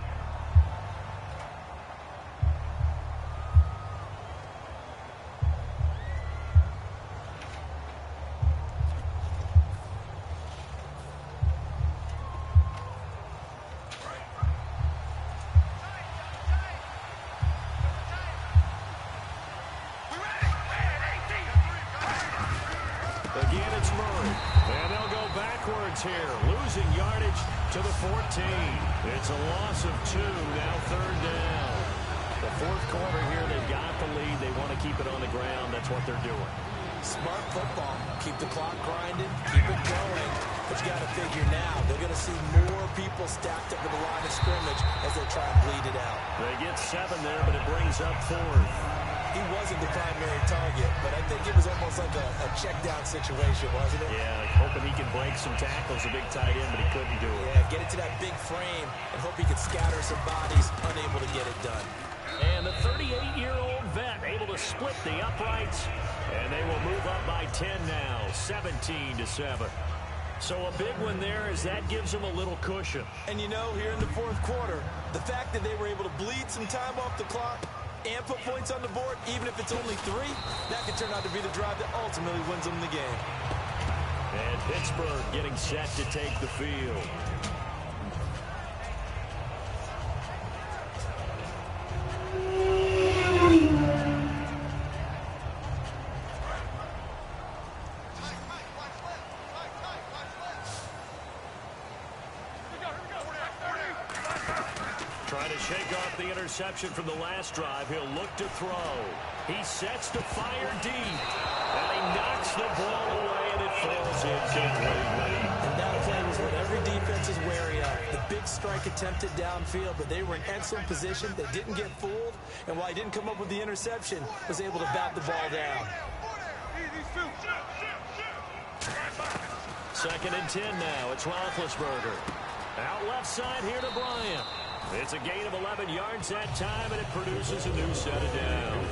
Again, it's Murray. And they'll go backwards here. Losing yardage to the 14. It's a loss of 2. Now 3rd down. The 4th quarter here, they've got the lead. They want to keep it on the ground. That's what they're doing. Smart football. Keep the clock grinding. Keep it going. But you got to figure now, they're going to see more people stacked up at the line of scrimmage as they try and bleed it out. They get 7 there, but it brings up 4th. He wasn't the primary target, but I think it was almost like a check-down situation, wasn't it? Yeah, like hoping he could break some tackles, a big tight end, but he couldn't do it. Yeah, get it to that big frame and hope he could scatter some bodies, unable to get it done. And the 38-year-old vet able to split the uprights, and they will move up by 10 now, 17-7. So a big one there as that gives them a little cushion. And you know, here in the 4th quarter, the fact that they were able to bleed some time off the clock, and put points on the board, even if it's only 3, that could turn out to be the drive that ultimately wins them the game. And Pittsburgh getting set to take the field. Trying to shake off the interception from the last drive. He'll look to throw. He sets to fire deep. And he knocks the ball away, and it falls in completely. And that play was what every defense is wary of. The big strike attempted downfield, but they were in excellent position. They didn't get fooled. And while he didn't come up with the interception, was able to bat the ball down. 2nd and 10 now. It's Roethlisberger. Out left side here to Bryant. It's a gain of 11 yards that time, and it produces a new set of downs.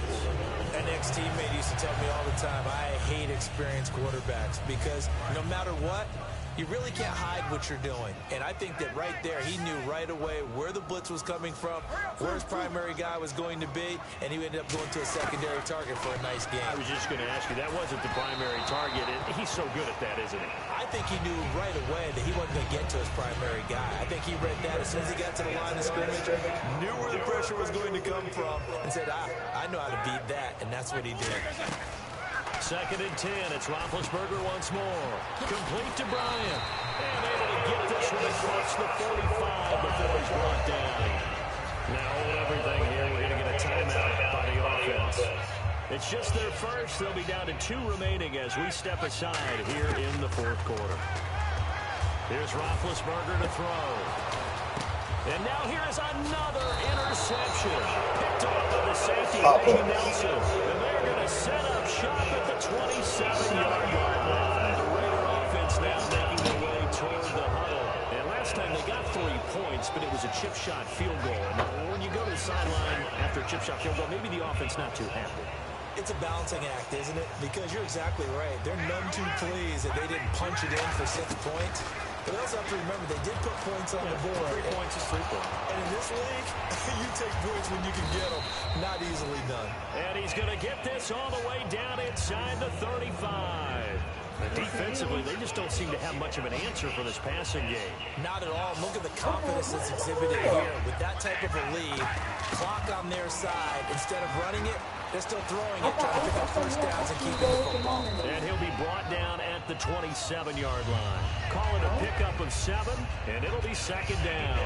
An ex-teammate used to tell me all the time, I hate experienced quarterbacks because no matter what, you really can't hide what you're doing. And I think that right there, he knew right away where the blitz was coming from, where his primary guy was going to be, and he ended up going to a secondary target for a nice game. I was just going to ask you, that wasn't the primary target. He's so good at that, isn't he? I think he knew right away that he wasn't going to get to his primary guy. I think he read that as soon as he got to the line of scrimmage, knew where the pressure was going to come from, and said, I know how to beat that, and that's what he did. 2nd and 10. It's Roethlisberger once more. Complete to Bryant. And able to get this one across the 45 before he's brought down. Now hold everything here. We're going to get a timeout by the offense. It's just their first. They'll be down to 2 remaining as we step aside here in the 4th quarter. Here's Roethlisberger to throw. And now here is another interception. Picked off by the safety, Reggie Nelson. And they're going to set up shop at the 27-yard line. The Raider offense now making their way toward the huddle. And last time they got 3 points, but it was a chip shot field goal. And when you go to the sideline after a chip shot field goal, maybe the offense not too happy. It's a balancing act, isn't it? Because you're exactly right. They're none too pleased that they didn't punch it in for 6 points. But they also have to remember they did put points on the board. 3 points is 3 points. And in this league, you take points when you can get them. Not easily done. And he's going to get this all the way down inside the 35. And defensively, they just don't seem to have much of an answer for this passing game. Not at all. Look at the confidence that's exhibited here. With that type of a lead, clock on their side, instead of running it, they're still throwing it, trying to pick up first downs and keeping the football. And he'll be brought down at the 27-yard line. Call it a pickup of 7, and it'll be 2nd down.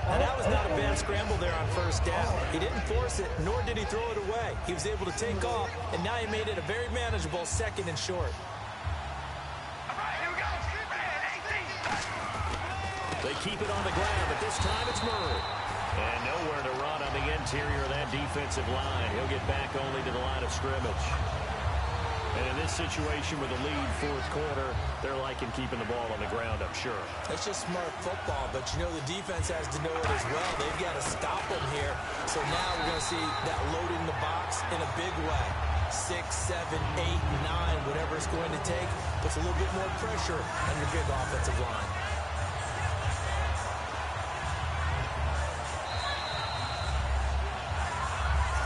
And that was not a bad scramble there on first down. He didn't force it, nor did he throw it away. He was able to take off, and now he made it a very manageable 2nd and short. They keep it on the ground, but this time it's Murray. And nowhere to run on the interior of that defensive line. He'll get back only to the line of scrimmage. And in this situation with a lead 4th quarter, they're liking keeping the ball on the ground, I'm sure. That's just smart football, but you know the defense has to know it as well. They've got to stop them here. So now we're going to see that loading the box in a big way. 6, 7, 8, 9, whatever it's going to take, puts a little bit more pressure on your big offensive line.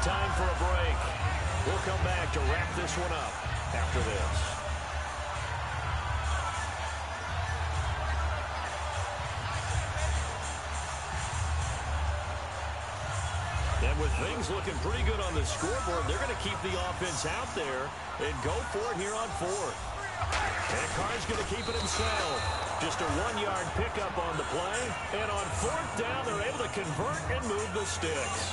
Time for a break. We'll come back to wrap this one up after this. And with things looking pretty good on the scoreboard, they're going to keep the offense out there and go for it here on 4th. And Carr's going to keep it himself. Just a 1-yard pickup on the play. And on 4th down, they're able to convert and move the sticks.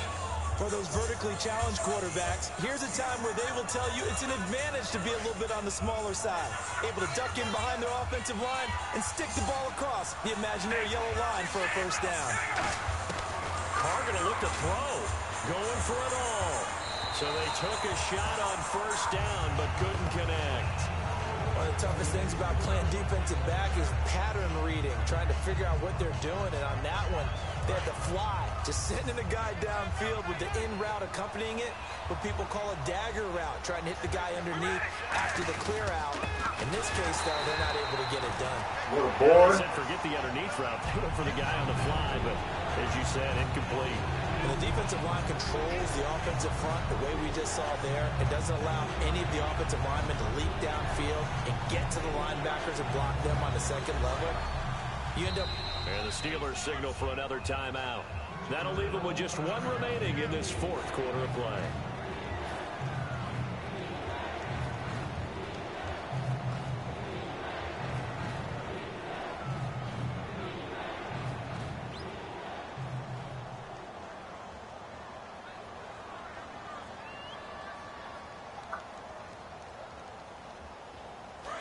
For those vertically challenged quarterbacks, here's a time where they will tell you it's an advantage to be a little bit on the smaller side. Able to duck in behind their offensive line and stick the ball across the imaginary yellow line for a first down. Carr going to look to throw. Going for it all. So they took a shot on first down, but couldn't connect. One of the toughest things about playing defensive back is pattern reading, trying to figure out what they're doing. And on that one, they had to fly, just sending a guy downfield with the in route accompanying it, what people call a dagger route, trying to hit the guy underneath after the clear out. In this case, though, they're not able to get it done. Boy. Forget the underneath route. They went for the guy on the fly, but as you said, incomplete. And the defensive line controls the offensive front the way we just saw there. It doesn't allow any of the offensive linemen to leap downfield and get to the linebackers and block them on the second level. You end up... And the Steelers signal for another timeout. That'll leave them with just one remaining in this fourth quarter of play.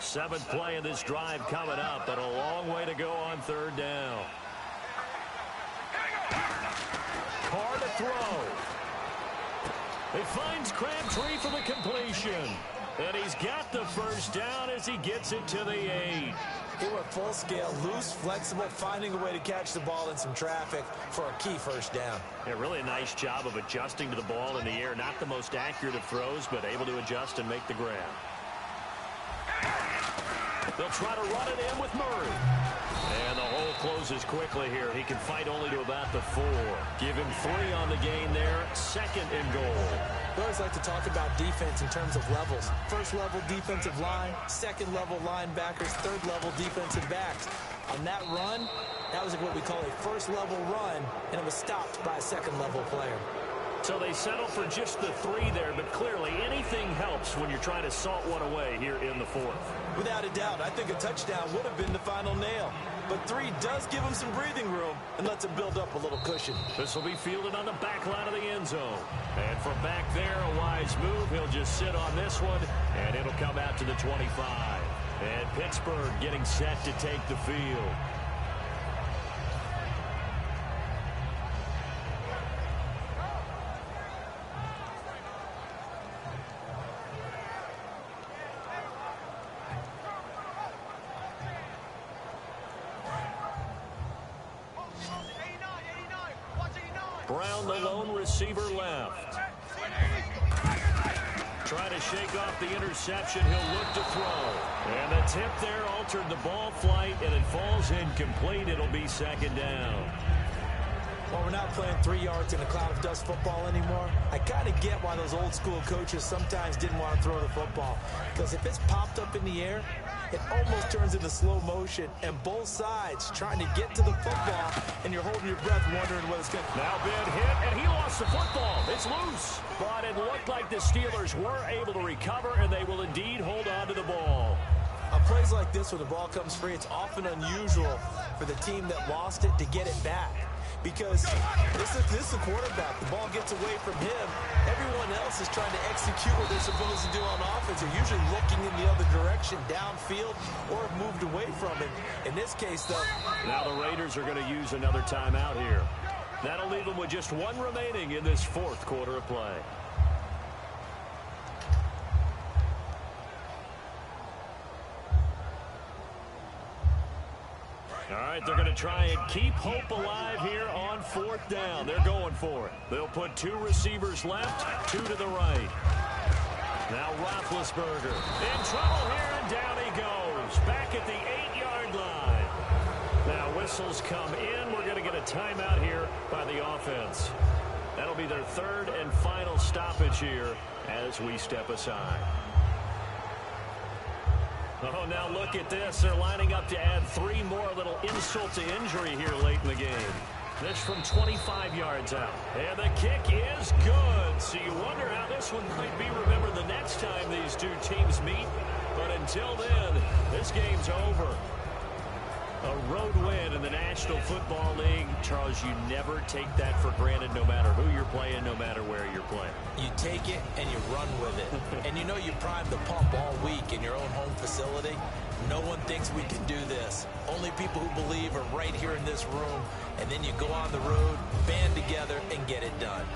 Seventh play in this drive coming up, but a long way to go on third down. Carr to throw. He finds Crabtree for the completion. And he's got the first down as he gets it to the 8. He went full scale, loose, flexible, finding a way to catch the ball in some traffic for a key first down. Yeah, really a nice job of adjusting to the ball in the air. Not the most accurate of throws, but able to adjust and make the grab. They'll try to run it in with Murray. And the hole closes quickly here. He can fight only to about the 4. Give him 3 on the gain there. Second and goal. We always like to talk about defense in terms of levels. First level defensive line, second level linebackers, third level defensive backs. On that run, that was what we call a first level run, and it was stopped by a second level player. So they settle for just the 3 there, but clearly anything helps when you're trying to salt one away here in the fourth. Without a doubt, I think a touchdown would have been the final nail. But 3 does give him some breathing room and lets him build up a little cushion. This will be fielded on the back line of the end zone. And from back there, a wise move. He'll just sit on this one, and it'll come out to the 25. And Pittsburgh getting set to take the field. Brown, the lone receiver, left. Trying to shake off the interception. He'll look to throw. And the tip there altered the ball flight, and it falls incomplete. It'll be second down. Well, we're not playing 3 yards in a cloud of dust football anymore. I kind of get why those old school coaches sometimes didn't want to throw the football. Because if it's popped up in the air, it almost turns into slow motion, and both sides trying to get to the football, and you're holding your breath wondering what it's going to... Now big hit, and he lost the football. It's loose. But it looked like the Steelers were able to recover, and they will indeed hold on to the ball. On plays like this, when the ball comes free, it's often unusual for the team that lost it to get it back. Because this is the quarterback. The ball gets away from him. Everyone else is trying to execute what they're supposed to do on offense. They're usually looking in the other direction, downfield, or have moved away from it. In this case, though... Now the Raiders are going to use another timeout here. That'll leave them with just 1 remaining in this fourth quarter of play. All right, they're going to try and keep hope alive here on fourth down. They're going for it. They'll put 2 receivers left, 2 to the right. Now Roethlisberger in trouble here, and down he goes. Back at the 8-yard line. Now whistles come in. We're going to get a timeout here by the offense. That'll be their 3rd and final stoppage here as we step aside. Oh, now look at this. They're lining up to add 3 more, little insult to injury here late in the game. This from 25 yards out. And the kick is good. So you wonder how this one might be remembered the next time these 2 teams meet. But until then, this game's over. A road win in the National Football League. Charles, you never take that for granted no matter who you're playing, no matter where you're playing. You take it and you run with it. And you know you prime the pump all week in your own home facility. No one thinks we can do this. Only people who believe are right here in this room. And then you go on the road, band together, and get it done.